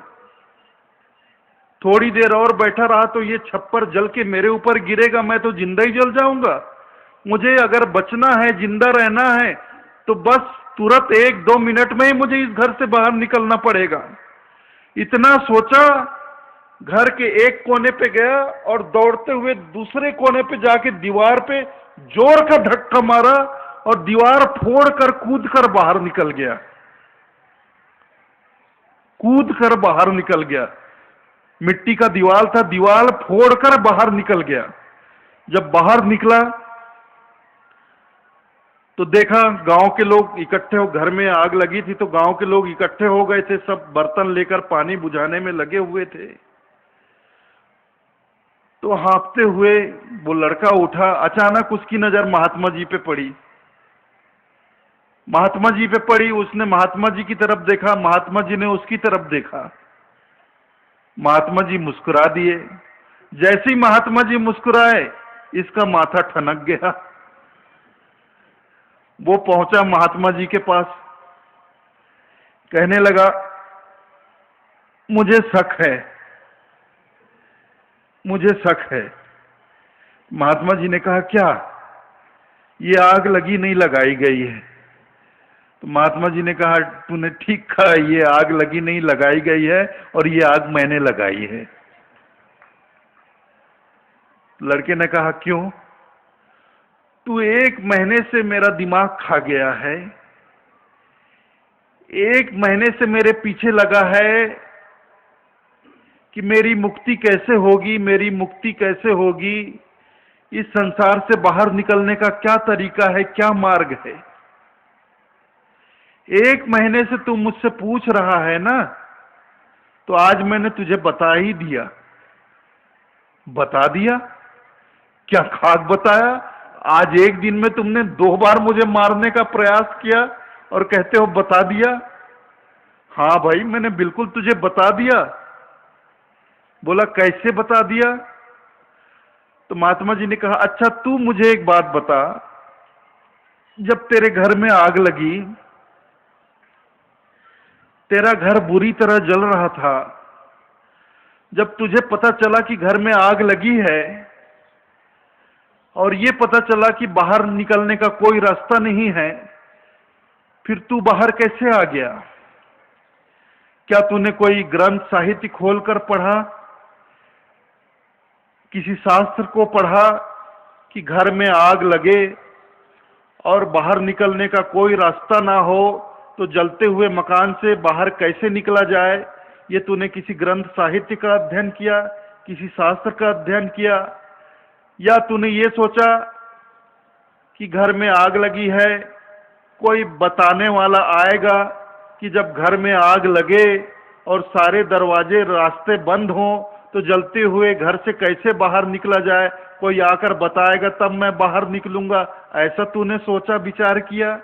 थोड़ी देर और बैठा रहा तो ये छप्पर जल के मेरे ऊपर गिरेगा, मैं तो जिंदा ही जल जाऊंगा। मुझे अगर बचना है, जिंदा रहना है तो बस तुरंत 1-2 मिनट में ही मुझे इस घर से बाहर निकलना पड़ेगा। इतना सोचा, घर के एक कोने पे गया और दौड़ते हुए दूसरे कोने पे जाके दीवार पे जोर का धक्का मारा और दीवार फोड़कर कूद कर बाहर निकल गया, कूद कर बाहर निकल गया। मिट्टी का दीवार था, दीवार फोड़कर बाहर निकल गया। जब बाहर निकला तो देखा गांव के लोग इकट्ठे हो, घर में आग लगी थी तो गांव के लोग इकट्ठे हो गए थे, सब बर्तन लेकर पानी बुझाने में लगे हुए थे। तो हाँफते हुए वो लड़का उठा। अचानक उसकी नजर महात्मा जी पे पड़ी। महात्मा जी पे पड़ी, उसने महात्मा जी की तरफ देखा, महात्मा जी ने उसकी तरफ देखा। महात्मा जी मुस्कुरा दिए। जैसे ही महात्मा जी मुस्कुराए, इसका माथा ठनक गया। वो पहुंचा महात्मा जी के पास, कहने लगा, मुझे शक है, मुझे शक है। महात्मा जी ने कहा, क्या? ये आग लगी नहीं लगाई गई है। तो महात्मा जी ने कहा, तूने ठीक कहा, ये आग लगी नहीं लगाई गई है, और ये आग मैंने लगाई है। लड़के ने कहा, क्यों? तू 1 महीने से मेरा दिमाग खा गया है, 1 महीने से मेरे पीछे लगा है कि मेरी मुक्ति कैसे होगी, मेरी मुक्ति कैसे होगी, इस संसार से बाहर निकलने का क्या तरीका है, क्या मार्ग है। 1 महीने से तू मुझसे पूछ रहा है ना, तो आज मैंने तुझे बता ही दिया। बता दिया? क्या खाक बताया? आज 1 दिन में तुमने 2 बार मुझे मारने का प्रयास किया और कहते हो बता दिया। हाँ भाई, मैंने बिल्कुल तुझे बता दिया। बोला, कैसे बता दिया? तो महात्मा जी ने कहा, अच्छा तू मुझे एक बात बता, जब तेरे घर में आग लगी, तेरा घर बुरी तरह जल रहा था, जब तुझे पता चला कि घर में आग लगी है और ये पता चला कि बाहर निकलने का कोई रास्ता नहीं है, फिर तू बाहर कैसे आ गया? क्या तूने कोई ग्रंथ साहित्य खोलकर पढ़ा, किसी शास्त्र को पढ़ा कि घर में आग लगे और बाहर निकलने का कोई रास्ता ना हो तो जलते हुए मकान से बाहर कैसे निकला जाए? ये तूने किसी ग्रंथ साहित्य का अध्ययन किया, किसी शास्त्र का अध्ययन किया, या तूने ये सोचा कि घर में आग लगी है, कोई बताने वाला आएगा कि जब घर में आग लगे और सारे दरवाजे रास्ते बंद हों तो जलते हुए घर से कैसे बाहर निकला जाए, कोई आकर बताएगा तब मैं बाहर निकलूंगा, ऐसा तूने सोचा विचार किया?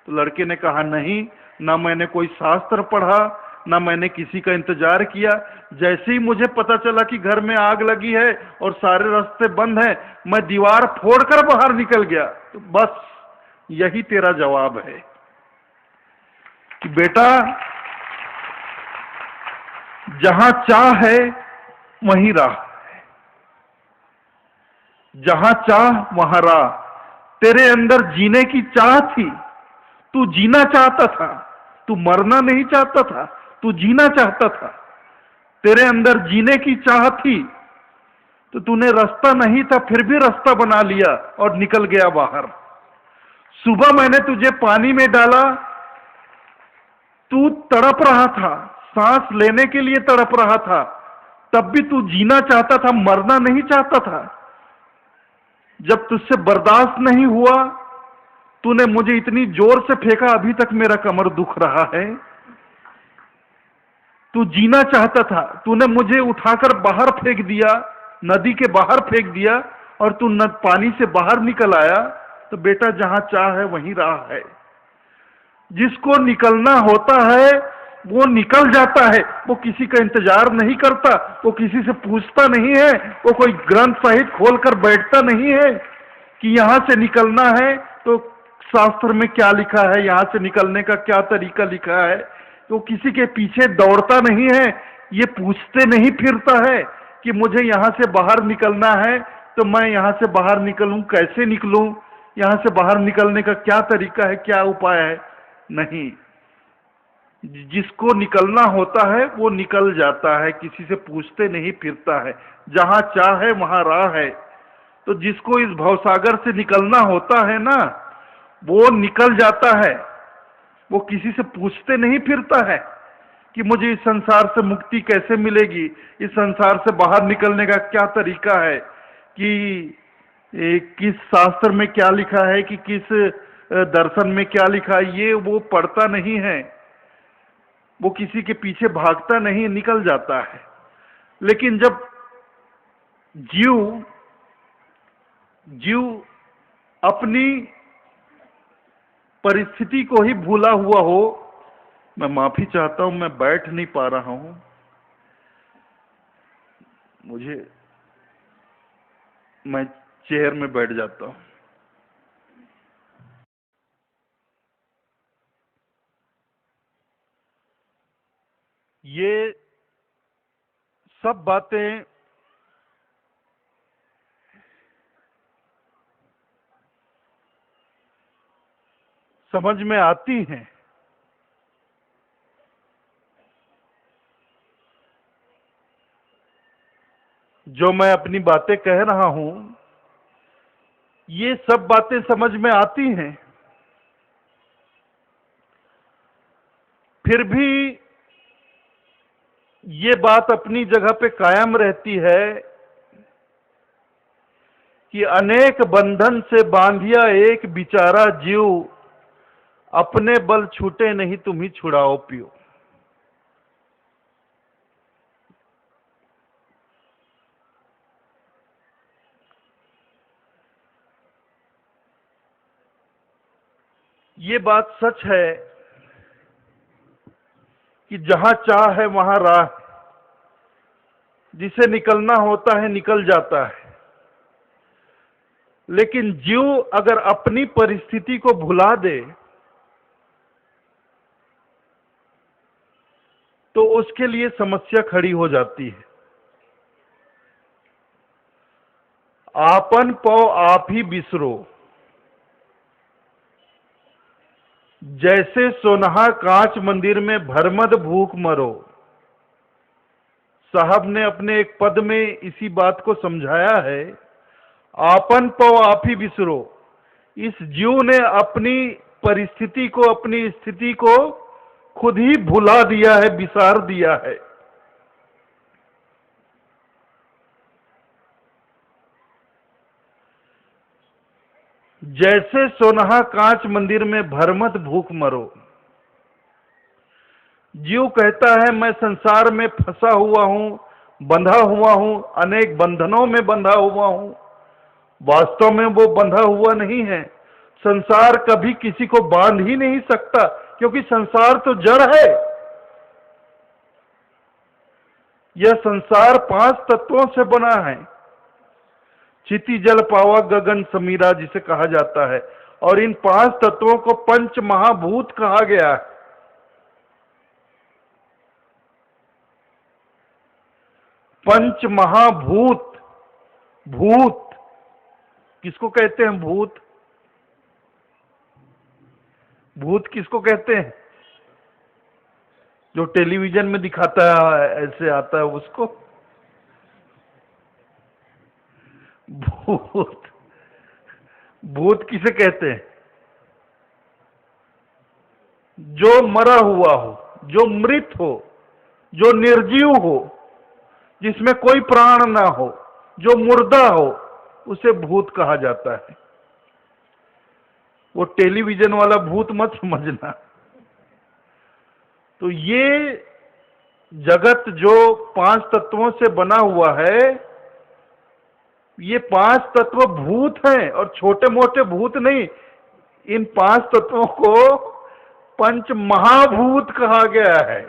तो लड़के ने कहा, नहीं, ना मैंने कोई शास्त्र पढ़ा, ना मैंने किसी का इंतजार किया। जैसे ही मुझे पता चला कि घर में आग लगी है और सारे रास्ते बंद हैं, मैं दीवार फोड़कर बाहर निकल गया। तो बस यही तेरा जवाब है कि बेटा, जहां चाह है वहीं राह है, जहां चाह वहां राह। तेरे अंदर जीने की चाह थी, तू जीना चाहता था, तू मरना नहीं चाहता था, तू जीना चाहता था। तेरे अंदर जीने की चाह थी तो तूने रास्ता नहीं था फिर भी रास्ता बना लिया और निकल गया बाहर। सुबह मैंने तुझे पानी में डाला, तू तड़प रहा था, सांस लेने के लिए तड़प रहा था, तब भी तू जीना चाहता था, मरना नहीं चाहता था। जब तुझसे बर्दाश्त नहीं हुआ, तूने मुझे इतनी जोर से फेंका, अभी तक मेरा कमर दुख रहा है। तू जीना चाहता था, तूने मुझे उठाकर बाहर फेंक दिया, नदी के बाहर फेंक दिया, और तू न पानी से बाहर निकल आया। तो बेटा, जहां चाह है वहीं राह है। जिसको निकलना होता है वो निकल जाता है, वो किसी का इंतजार नहीं करता, वो किसी से पूछता नहीं है, वो कोई ग्रंथ साहित्य खोलकर बैठता नहीं है कि यहां से निकलना है तो शास्त्र में क्या लिखा है, यहां से निकलने का क्या तरीका लिखा है। तो किसी के पीछे दौड़ता नहीं है, ये पूछते नहीं फिरता है कि मुझे यहां से बाहर निकलना है तो मैं यहां से बाहर निकलूं, कैसे निकलूं, यहां से बाहर निकलने का क्या तरीका है, क्या उपाय है। नहीं, जिसको निकलना होता है वो निकल जाता है, किसी से पूछते नहीं फिरता है। जहां चाह है वहां राह है। तो जिसको इस भवसागर से निकलना होता है ना, वो निकल जाता है, वो किसी से पूछते नहीं फिरता है कि मुझे इस संसार से मुक्ति कैसे मिलेगी, इस संसार से बाहर निकलने का क्या तरीका है, कि किस शास्त्र में क्या लिखा है, कि किस दर्शन में क्या लिखा है, ये वो पढ़ता नहीं है, वो किसी के पीछे भागता नहीं, निकल जाता है। लेकिन जब जीव जीव अपनी परिस्थिति को ही भूला हुआ हो। मैं माफी चाहता हूं, मैं बैठ नहीं पा रहा हूं, मैं चेयर में बैठ जाता हूं। ये सब बातें समझ में आती हैं जो मैं अपनी बातें कह रहा हूं, ये सब बातें समझ में आती हैं, फिर भी ये बात अपनी जगह पे कायम रहती है कि अनेक बंधन से बांधिया एक बेचारा जीव, अपने बल छूटे नहीं तुम ही छुड़ाओ पियो। ये बात सच है कि जहां चाह है वहां राह, जिसे निकलना होता है निकल जाता है। लेकिन जीव अगर अपनी परिस्थिति को भुला दे तो उसके लिए समस्या खड़ी हो जाती है। आपन पौ आप ही बिसरो, जैसे सोनहा कांच मंदिर में भरमद भूख मरो। साहब ने अपने एक पद में इसी बात को समझाया है। आपन पौ आप ही बिसरो, इस जीव ने अपनी परिस्थिति को, अपनी स्थिति को खुद ही भुला दिया है, बिसार दिया है। जैसे सोनहा कांच मंदिर में भरमत भूख मरो। जीव कहता है मैं संसार में फंसा हुआ हूं, बंधा हुआ हूं, अनेक बंधनों में बंधा हुआ हूं। वास्तव में वो बंधा हुआ नहीं है। संसार कभी किसी को बांध ही नहीं सकता, क्योंकि संसार तो जड़ है। यह संसार 5 तत्वों से बना है। चिति जल पावा गगन समीरा जिसे कहा जाता है, और इन 5 तत्वों को पंच महाभूत कहा गया है। पंच महाभूत, भूत किसको कहते हैं? भूत, भूत किसको कहते हैं? जो टेलीविजन में दिखाता है ऐसे आता है उसको भूत। भूत किसे कहते हैं? जो मरा हुआ हो, जो मृत हो, जो निर्जीव हो, जिसमें कोई प्राण ना हो, जो मुर्दा हो, उसे भूत कहा जाता है। वो टेलीविजन वाला भूत मत समझना। तो ये जगत जो 5 तत्वों से बना हुआ है, ये 5 तत्व भूत हैं, और छोटे मोटे भूत नहीं। इन 5 तत्वों को पंच महाभूत कहा गया है।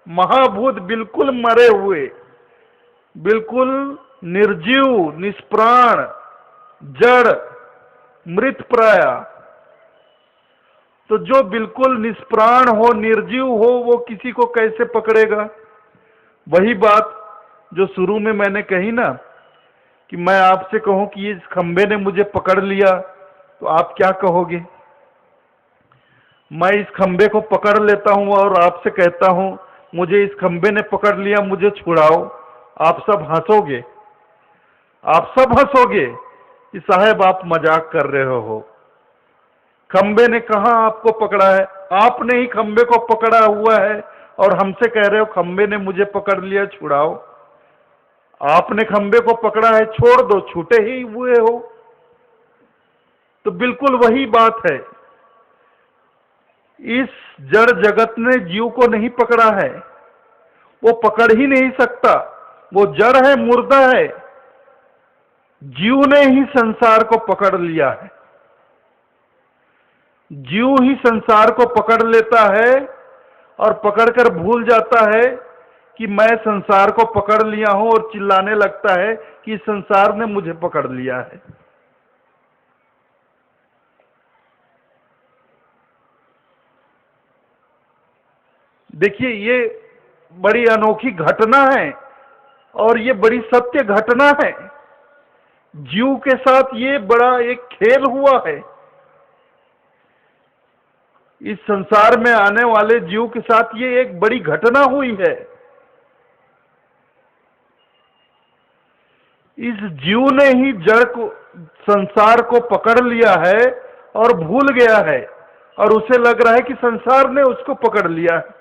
महाभूत बिल्कुल मरे हुए, बिल्कुल निर्जीव, निष्प्राण, जड़, मृत प्राया। तो जो बिल्कुल निष्प्राण हो, निर्जीव हो, वो किसी को कैसे पकड़ेगा? वही बात जो शुरू में मैंने कही ना, कि मैं आपसे कहूं कि इस खंबे ने मुझे पकड़ लिया, तो आप क्या कहोगे? मैं इस खंबे को पकड़ लेता हूं और आपसे कहता हूं मुझे इस खंबे ने पकड़ लिया, मुझे छुड़ाओ। आप सब हंसोगे, आप सब हंसोगे कि साहब आप मजाक कर रहे हो। खंबे ने कहां आपको पकड़ा है? आपने ही खंबे को पकड़ा हुआ है और हमसे कह रहे हो खंबे ने मुझे पकड़ लिया, छुड़ाओ। आपने खंबे को पकड़ा है, छोड़ दो, छूटे ही हुए हो। तो बिल्कुल वही बात है। इस जड़ जगत ने जीव को नहीं पकड़ा है, वो पकड़ ही नहीं सकता। वो जड़ है, मुर्दा है। जीव ने ही संसार को पकड़ लिया है। जीव ही संसार को पकड़ लेता है और पकड़कर भूल जाता है कि मैं संसार को पकड़ लिया हूं, और चिल्लाने लगता है कि संसार ने मुझे पकड़ लिया है। देखिए, ये बड़ी अनोखी घटना है और ये बड़ी सत्य घटना है। जीव के साथ ये बड़ा एक खेल हुआ है। इस संसार में आने वाले जीव के साथ ये एक बड़ी घटना हुई है। इस जीव ने ही जड़ को, संसार को पकड़ लिया है और भूल गया है, और उसे लग रहा है कि संसार ने उसको पकड़ लिया है।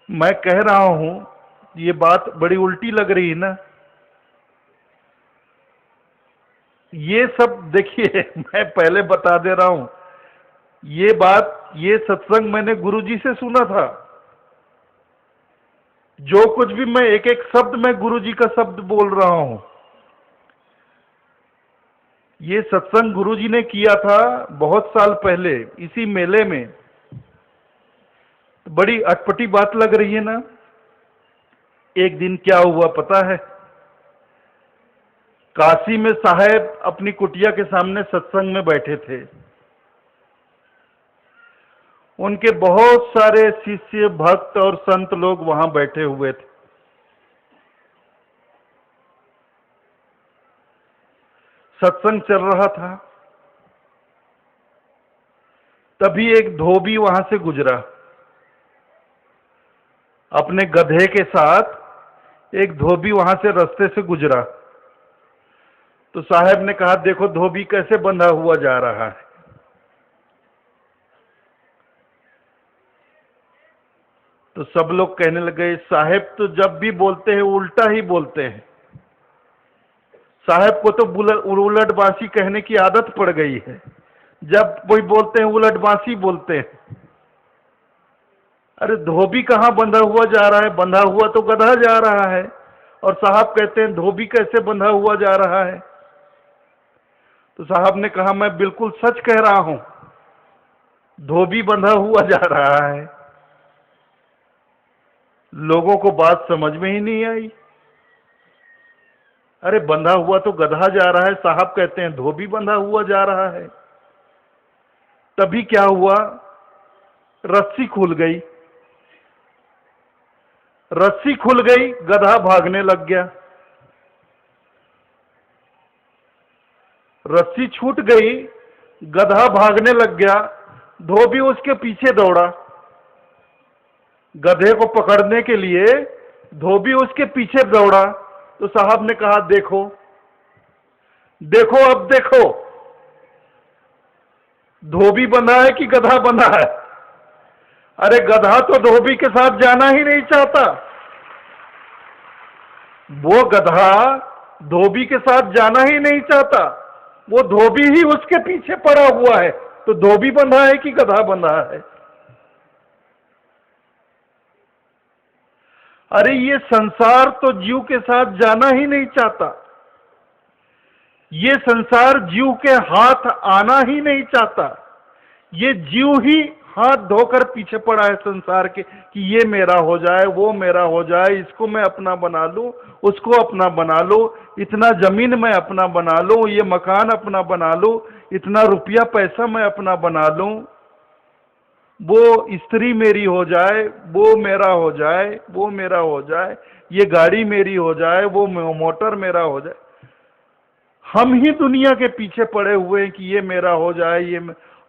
मैं कह रहा हूं, ये बात बड़ी उल्टी लग रही है ना। ये सब देखिए, मैं पहले बता दे रहा हूं, ये बात, ये सत्संग मैंने गुरुजी से सुना था। जो कुछ भी मैं एक एक शब्द मैं गुरुजी का शब्द बोल रहा हूं, ये सत्संग गुरुजी ने किया था बहुत साल पहले इसी मेले में। बड़ी अटपटी बात लग रही है ना। एक दिन क्या हुआ पता है? काशी में साहेब अपनी कुटिया के सामने सत्संग में बैठे थे। उनके बहुत सारे शिष्य, भक्त और संत लोग वहां बैठे हुए थे। सत्संग चल रहा था। तभी एक धोबी वहां से गुजरा, अपने गधे के साथ एक धोबी वहां से रास्ते से गुजरा। तो साहब ने कहा, देखो धोबी कैसे बंधा हुआ जा रहा है। तो सब लोग कहने लगे, साहब तो जब भी बोलते हैं उल्टा ही बोलते हैं। साहब को तो उलट बांसी कहने की आदत पड़ गई है। जब कोई बोलते हैं उलट बांसी बोलते हैं। अरे धोबी कहाँ बंधा हुआ जा रहा है? बंधा हुआ तो गधा जा रहा है। और साहब कहते हैं धोबी कैसे बंधा हुआ जा रहा है? तो साहब ने कहा, मैं बिल्कुल सच कह रहा हूं, धोबी बंधा हुआ जा रहा है। लोगों को बात समझ में ही नहीं आई। अरे बंधा हुआ तो गधा जा रहा है, साहब कहते हैं धोबी बंधा हुआ जा रहा है। तभी क्या हुआ? रस्सी खुल गई। रस्सी खुल गई, गधा भागने लग गया। रस्सी छूट गई, गधा भागने लग गया। धोबी उसके पीछे दौड़ा। गधे को पकड़ने के लिए धोबी उसके पीछे दौड़ा। तो साहब ने कहा, देखो देखो, अब देखो धोबी बंधा है कि गधा बंधा है। अरे गधा तो धोबी के साथ जाना ही नहीं चाहता। वो गधा धोबी के साथ जाना ही नहीं चाहता। वो धोबी ही उसके पीछे पड़ा हुआ है। तो धोबी बंधा है कि गधा बंधा है? अरे ये संसार तो जीव के साथ जाना ही नहीं चाहता। ये संसार जीव के हाथ आना ही नहीं चाहता। ये जीव ही हाथ धोकर पीछे पड़ा है संसार के, कि ये मेरा हो जाए, वो मेरा हो जाए, इसको मैं अपना बना लूं, उसको अपना बना लो, इतना जमीन मैं अपना बना लूं, ये मकान अपना बना लूं, इतना रुपया पैसा मैं अपना बना लूं, वो स्त्री मेरी हो जाए, वो मेरा हो जाए, वो मेरा हो जाए, ये गाड़ी मेरी हो जाए, वो मोटर मेरा हो जाए। हम ही दुनिया के पीछे पड़े हुए हैं कि ये मेरा हो जाए,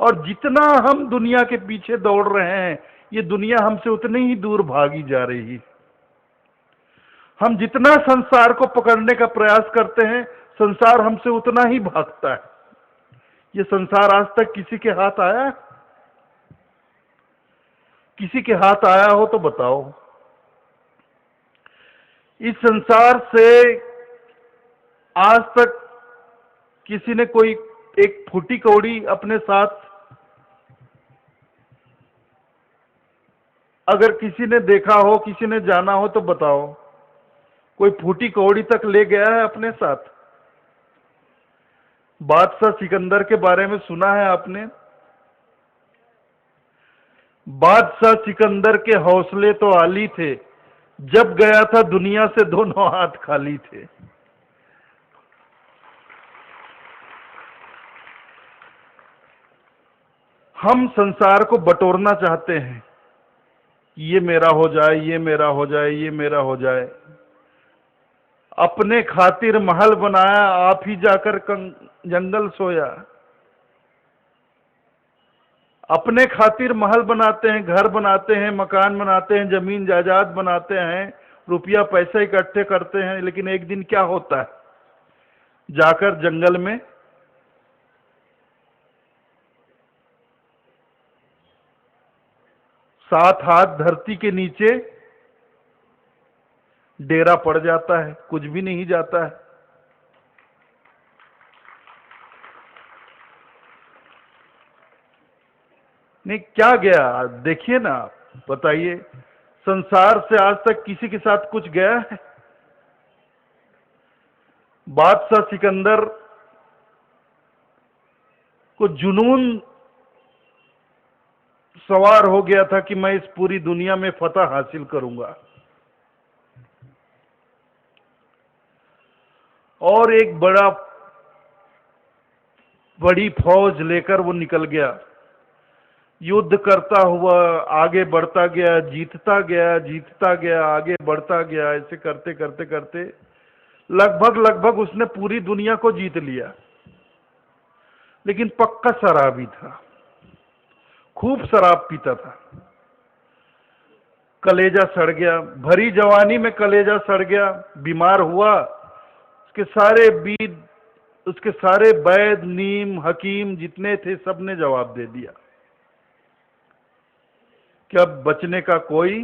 और जितना हम दुनिया के पीछे दौड़ रहे हैं, ये दुनिया हमसे उतनी ही दूर भागी जा रही है। हम जितना संसार को पकड़ने का प्रयास करते हैं, संसार हमसे उतना ही भागता है। ये संसार आज तक किसी के हाथ आया? किसी के हाथ आया हो तो बताओ। इस संसार से आज तक किसी ने कोई एक फूटी कौड़ी अपने साथ अगर किसी ने देखा हो, किसी ने जाना हो तो बताओ, कोई फूटी कौड़ी तक ले गया है अपने साथ? बादशाह सिकंदर के बारे में सुना है आपने? बादशाह सिकंदर के हौसले तो आली थे, जब गया था दुनिया से दोनों हाथ खाली थे। हम संसार को बटोरना चाहते हैं, ये मेरा हो जाए, ये मेरा हो जाए, ये मेरा हो जाए। अपने खातिर महल बनाया, आप ही जाकर जंगल सोया। अपने खातिर महल बनाते हैं, घर बनाते हैं, मकान बनाते हैं, जमीन जायदाद बनाते हैं, रुपया पैसा इकट्ठे करते हैं, लेकिन एक दिन क्या होता है? जाकर जंगल में सात हाथ धरती के नीचे डेरा पड़ जाता है, कुछ भी नहीं जाता है। नहीं, क्या गया? देखिए ना, बताइए, संसार से आज तक किसी के साथ कुछ गया है? बादशाह सिकंदर को जुनून सवार हो गया था कि मैं इस पूरी दुनिया में फतह हासिल करूंगा, और एक बड़ी फौज लेकर वो निकल गया। युद्ध करता हुआ आगे बढ़ता गया, जीतता गया, जीतता गया, आगे बढ़ता गया। ऐसे करते करते करते लगभग उसने पूरी दुनिया को जीत लिया। लेकिन पक्का शराबी था, खूब शराब पीता था। कलेजा सड़ गया, भरी जवानी में कलेजा सड़ गया, बीमार हुआ। उसके सारे वैद, नीम, हकीम जितने थे, सबने जवाब दे दिया कि अब बचने का कोई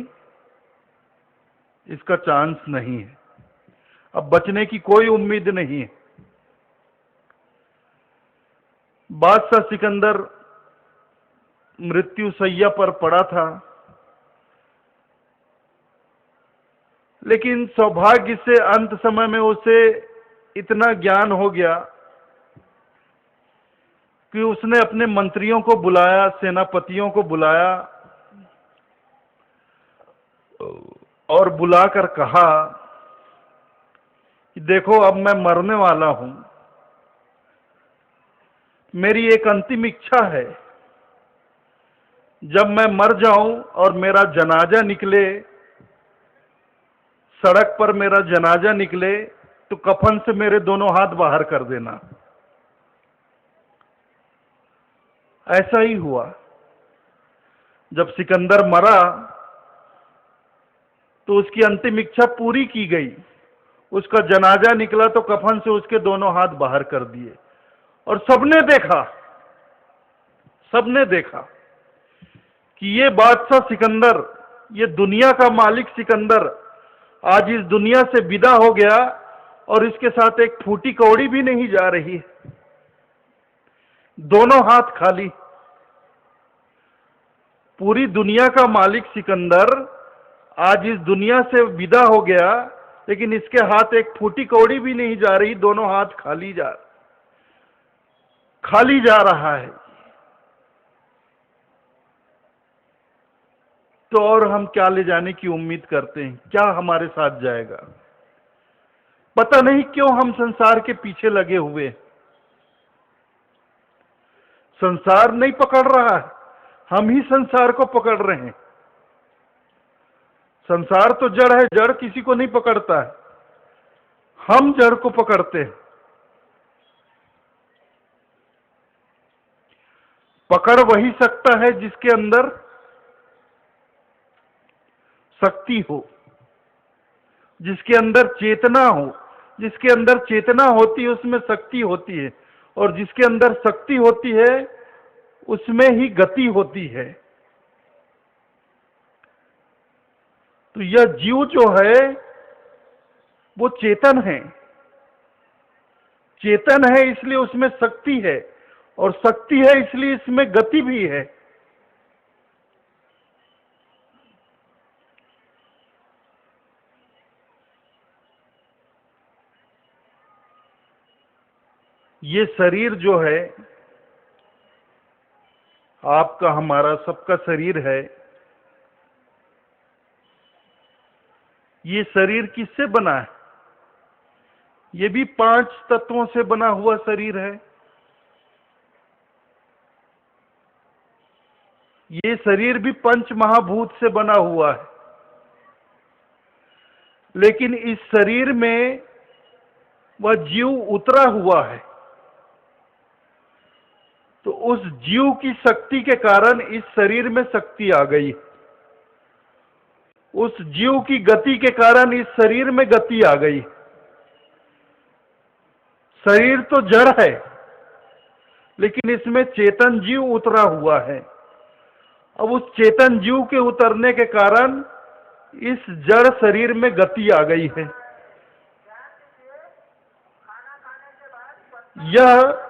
इसका चांस नहीं है, अब बचने की कोई उम्मीद नहीं है। बादशाह सिकंदर मृत्यु शैया पर पड़ा था, लेकिन सौभाग्य से अंत समय में उसे इतना ज्ञान हो गया कि उसने अपने मंत्रियों को बुलाया, सेनापतियों को बुलाया और बुलाकर कहा कि देखो, अब मैं मरने वाला हूं, मेरी एक अंतिम इच्छा है, जब मैं मर जाऊं और मेरा जनाजा निकले, सड़क पर मेरा जनाजा निकले, तो कफन से मेरे दोनों हाथ बाहर कर देना। ऐसा ही हुआ। जब सिकंदर मरा तो उसकी अंतिम इच्छा पूरी की गई। उसका जनाजा निकला तो कफन से उसके दोनों हाथ बाहर कर दिए, और सबने देखा कि ये बादशाह सिकंदर, ये दुनिया का मालिक सिकंदर आज इस दुनिया से विदा हो गया, और इसके साथ एक फूटी कौड़ी भी नहीं जा रही, दोनों हाथ खाली। पूरी दुनिया का मालिक सिकंदर आज इस दुनिया से विदा हो गया, लेकिन इसके हाथ एक फूटी कौड़ी भी नहीं जा रही, दोनों हाथ खाली जा रहा है। तो और हम क्या ले जाने की उम्मीद करते हैं? क्या हमारे साथ जाएगा? पता नहीं क्यों हम संसार के पीछे लगे हुए। संसार नहीं पकड़ रहा है, हम ही संसार को पकड़ रहे हैं। संसार तो जड़ है, जड़ किसी को नहीं पकड़ता है, हम जड़ को पकड़ते हैं। पकड़ वही सकता है जिसके अंदर शक्ति हो, जिसके अंदर चेतना हो। जिसके अंदर चेतना होती है उसमें शक्ति होती है, और जिसके अंदर शक्ति होती है उसमें ही गति होती है। तो यह जीव जो है वो चेतन है, चेतन है इसलिए उसमें शक्ति है, और शक्ति है इसलिए इसमें गति भी है। ये शरीर जो है, आपका हमारा सबका शरीर है, ये शरीर किससे बना है? ये भी 5 तत्वों से बना हुआ शरीर है। ये शरीर भी 5 महाभूत से बना हुआ है। लेकिन इस शरीर में वह जीव उतरा हुआ है, तो उस जीव की शक्ति के कारण इस शरीर में शक्ति आ गई। उस जीव की गति के कारण इस शरीर में गति आ गई। शरीर तो जड़ है, लेकिन इसमें चेतन जीव उतरा हुआ है। अब उस चेतन जीव के उतरने के कारण इस जड़ शरीर में गति आ गई है। यह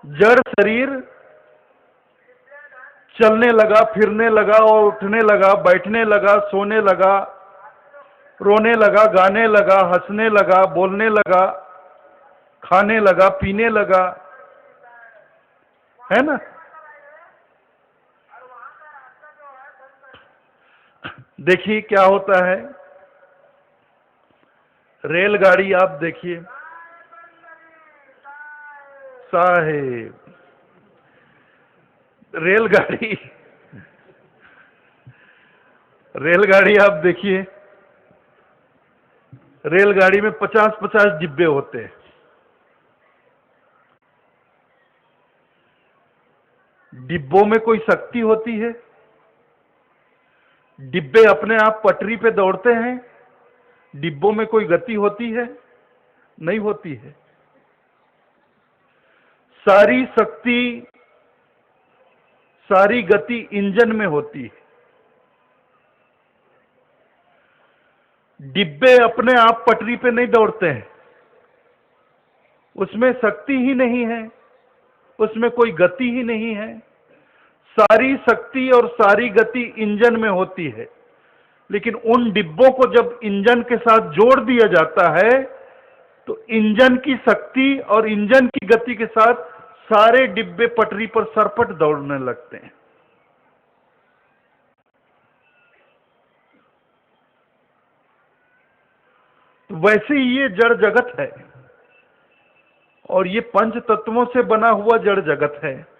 जड़ शरीर चलने लगा, फिरने लगा और उठने लगा, बैठने लगा, सोने लगा, रोने लगा, गाने लगा, हंसने लगा, बोलने लगा, खाने लगा, पीने लगा, है ना? देखिए क्या होता है। रेलगाड़ी आप देखिए साहेब, रेलगाड़ी आप देखिए, रेलगाड़ी में 50-50 डिब्बे होते हैं। डिब्बों में कोई शक्ति होती है? डिब्बे अपने आप पटरी पे दौड़ते हैं? डिब्बों में कोई गति होती है? नहीं होती है। सारी शक्ति, सारी गति इंजन में होती है। डिब्बे अपने आप पटरी पे नहीं दौड़ते हैं, उसमें शक्ति ही नहीं है, उसमें कोई गति ही नहीं है। सारी शक्ति और सारी गति इंजन में होती है। लेकिन उन डिब्बों को जब इंजन के साथ जोड़ दिया जाता है, तो इंजन की शक्ति और इंजन की गति के साथ सारे डिब्बे पटरी पर सरपट दौड़ने लगते हैं। तो वैसे ही ये जड़ जगत है, और ये 5 तत्वों से बना हुआ जड़ जगत है।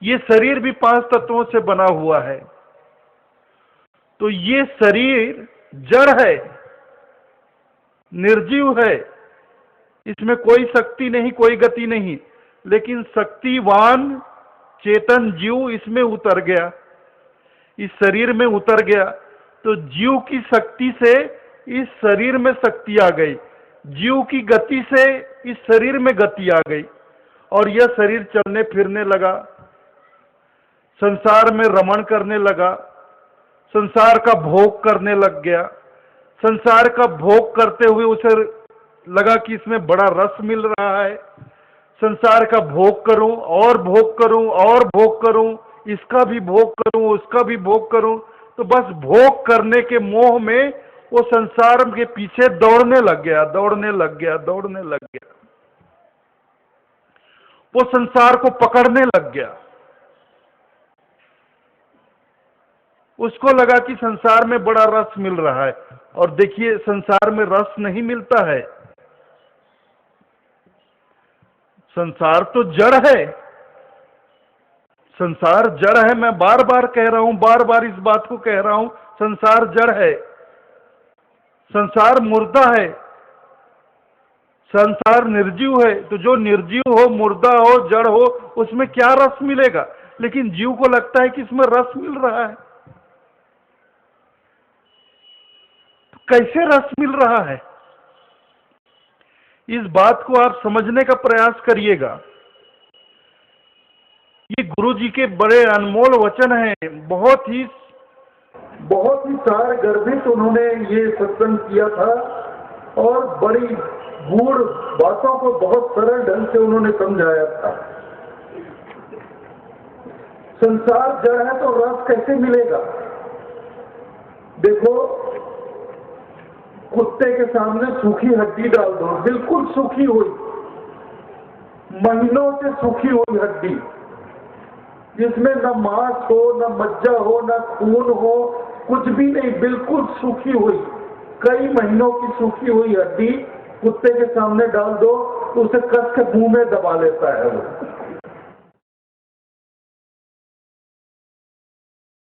ये शरीर भी 5 तत्वों से बना हुआ है। तो ये शरीर जड़ है, निर्जीव है, इसमें कोई शक्ति नहीं, कोई गति नहीं। लेकिन शक्तिवान चेतन जीव इसमें उतर गया, इस शरीर में उतर गया। तो जीव की शक्ति से इस शरीर में शक्ति आ गई, जीव की गति से इस शरीर में गति आ गई, और यह शरीर चलने फिरने लगा, संसार में रमण करने लगा, संसार का भोग करने लग गया। संसार का भोग करते हुए उसे लगा कि इसमें बड़ा रस मिल रहा है। संसार का भोग करूं और भोग करूं और भोग करूं, इसका भी भोग करूं, उसका भी भोग करूं। तो बस भोग करने के मोह में वो संसार के पीछे दौड़ने लग गया, दौड़ने लग गया, दौड़ने लग गया। वो संसार को पकड़ने लग गया। उसको लगा कि संसार में बड़ा रस मिल रहा है। और देखिए, संसार में रस नहीं मिलता है। संसार तो जड़ है, संसार जड़ है। मैं बार बार कह रहा हूं, बार बार इस बात को कह रहा हूं, संसार जड़ है, संसार मुर्दा है, संसार निर्जीव है। तो जो निर्जीव हो, मुर्दा हो, जड़ हो, उसमें क्या रस मिलेगा? लेकिन जीव को लगता है कि इसमें रस मिल रहा है। तो कैसे रस मिल रहा है? इस बात को आप समझने का प्रयास करिएगा। ये गुरु जी के बड़े अनमोल वचन हैं। बहुत ही सार गर्भित उन्होंने ये सत्संग किया था, और बड़ी गूढ़ बातों को बहुत सरल ढंग से उन्होंने समझाया था। संसार जड़ है तो रस कैसे मिलेगा? देखो, कुत्ते के सामने सूखी हड्डी डाल दो, बिल्कुल सूखी हुई, महीनों से सूखी हुई हड्डी, जिसमें न मांस हो, न मज्जा हो, न खून हो, कुछ भी नहीं, बिल्कुल सूखी हुई, कई महीनों की सूखी हुई हड्डी कुत्ते के सामने डाल दो तो उसे कस के मुंह में दबा लेता है वो।